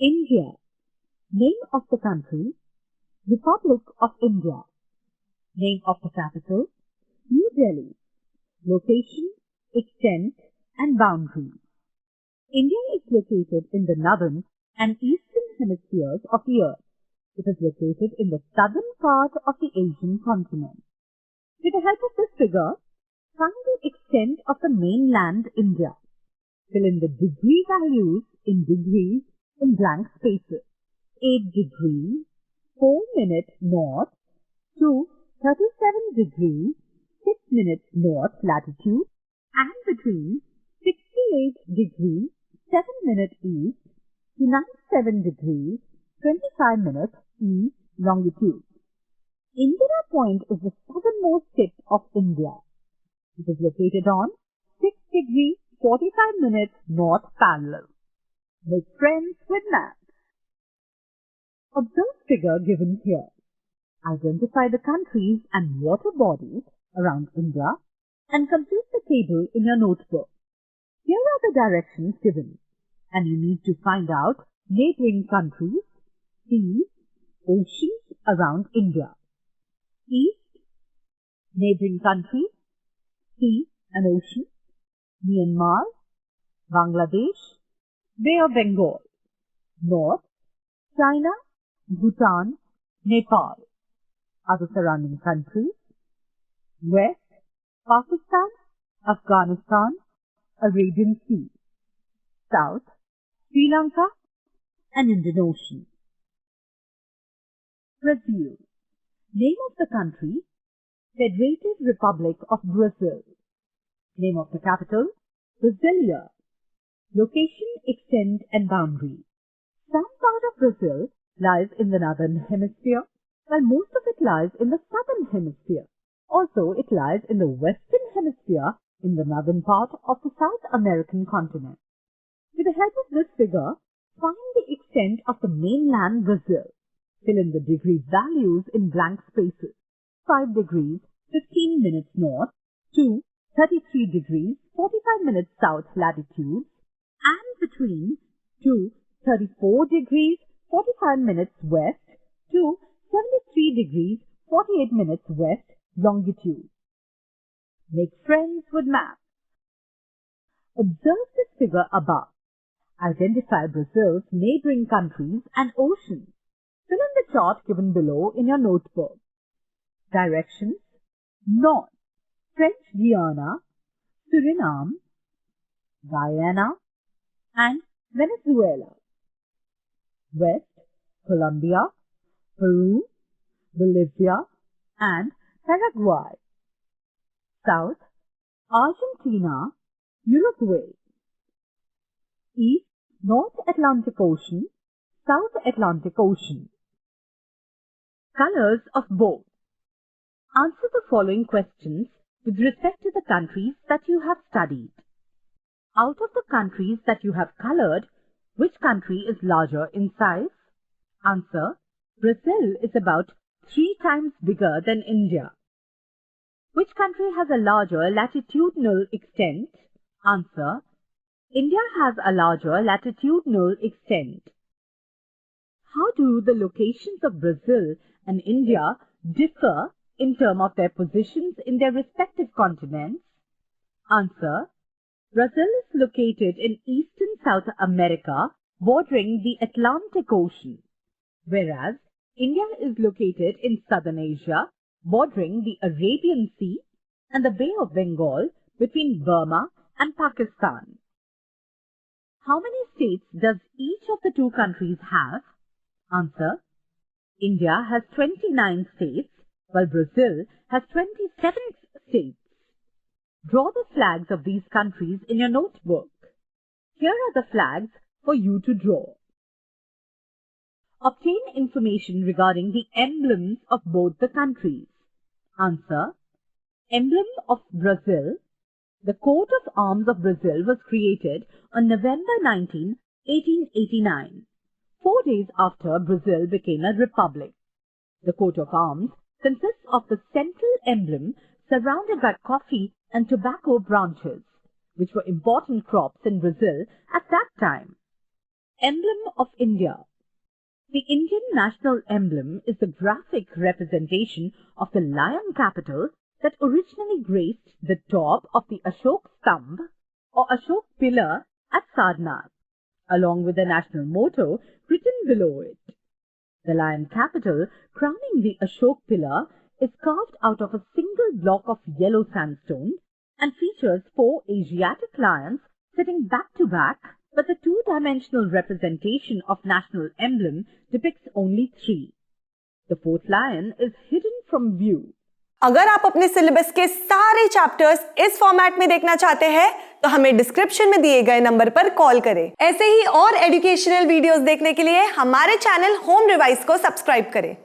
India. Name of the country, Republic of India. Name of the capital, New Delhi. Location, extent and boundaries. India is located in the northern and eastern hemispheres of the earth. It is located in the southern part of the Asian continent. With the help of this figure, find the extent of the mainland India. Fill in the degree values in degrees in blank spaces. 8 degrees, 4 minutes north to 37 degrees, 6 minutes north latitude and between 68 degrees, 7 minutes east to 97 degrees, 25 minutes east longitude. Indira Point is the southernmost tip of India. It is located on 6 degrees, 45 minutes north parallel. Make friends with maps. Observe figure given here. Identify the countries and water bodies around India and complete the table in your notebook. Here are the directions given, and you need to find out neighboring countries, seas, oceans around India. East, neighboring countries, sea and ocean, Myanmar, Bangladesh, Bay of Bengal. North, China, Bhutan, Nepal. Other surrounding countries, West, Pakistan, Afghanistan, Arabian Sea. South, Sri Lanka and Indian Ocean. Brazil. Name of the country, Federated Republic of Brazil. Name of the capital, Brasilia. Location, extent and boundary. Some part of Brazil lies in the northern hemisphere, while most of it lies in the southern hemisphere. Also, it lies in the western hemisphere in the northern part of the South American continent. With the help of this figure, find the extent of the mainland Brazil. Fill in the degree values in blank spaces. 5 degrees, 15 minutes north to 33 degrees, 45 minutes south latitude and between to 34 degrees, 45 minutes west to 73 degrees, 48 minutes west longitude. Make friends with maps. Observe this figure above. Identify Brazil's neighboring countries and oceans. Fill in the chart given below in your notebook. Directions: North, French Guiana, Suriname, Guyana and Venezuela. West, Colombia, Peru, Bolivia and Paraguay. South, Argentina, Uruguay. East, North Atlantic Ocean, South Atlantic Ocean. Colors of both. Answer the following questions with respect to the countries that you have studied. Out of the countries that you have colored, which country is larger in size? Answer: Brazil is about 3 times bigger than India. Which country has a larger latitudinal extent? Answer: India has a larger latitudinal extent. How do the locations of Brazil and India differ in terms of their positions in their respective continents? Answer: Brazil is located in eastern South America, bordering the Atlantic Ocean, whereas India is located in southern Asia, bordering the Arabian Sea and the Bay of Bengal between Burma and Pakistan. How many states does each of the two countries have? Answer: India has 29 states, while Brazil has 27 states. Draw the flags of these countries in your notebook. Here are the flags for you to draw. Obtain information regarding the emblems of both the countries. Answer: Emblem of Brazil. The coat of arms of Brazil was created on November 19, 1889, 4 days after Brazil became a republic. The coat of arms consists of the central emblem surrounded by coffee and tobacco branches, which were important crops in Brazil at that time. Emblem of India. The Indian national emblem is the graphic representation of the lion capital that originally graced the top of the Ashok Stamb or Ashok pillar at Sarnath, along with the national motto written below it. The lion capital crowning the Ashok pillar is carved out of a single block of yellow sandstone and features 4 Asiatic lions sitting back to back, but the two-dimensional representation of national emblem depicts only 3. The 4th lion is hidden from view. अगर आप अपने syllabus के सारे chapters इस format में देखना चाहते हैं तो हमें डिस्क्रिप्शन में दिए गए नंबर पर कॉल करें। ऐसे ही और एजुकेशनल वीडियोस देखने के लिए हमारे चैनल होम रिवाइज को सब्सक्राइब करें।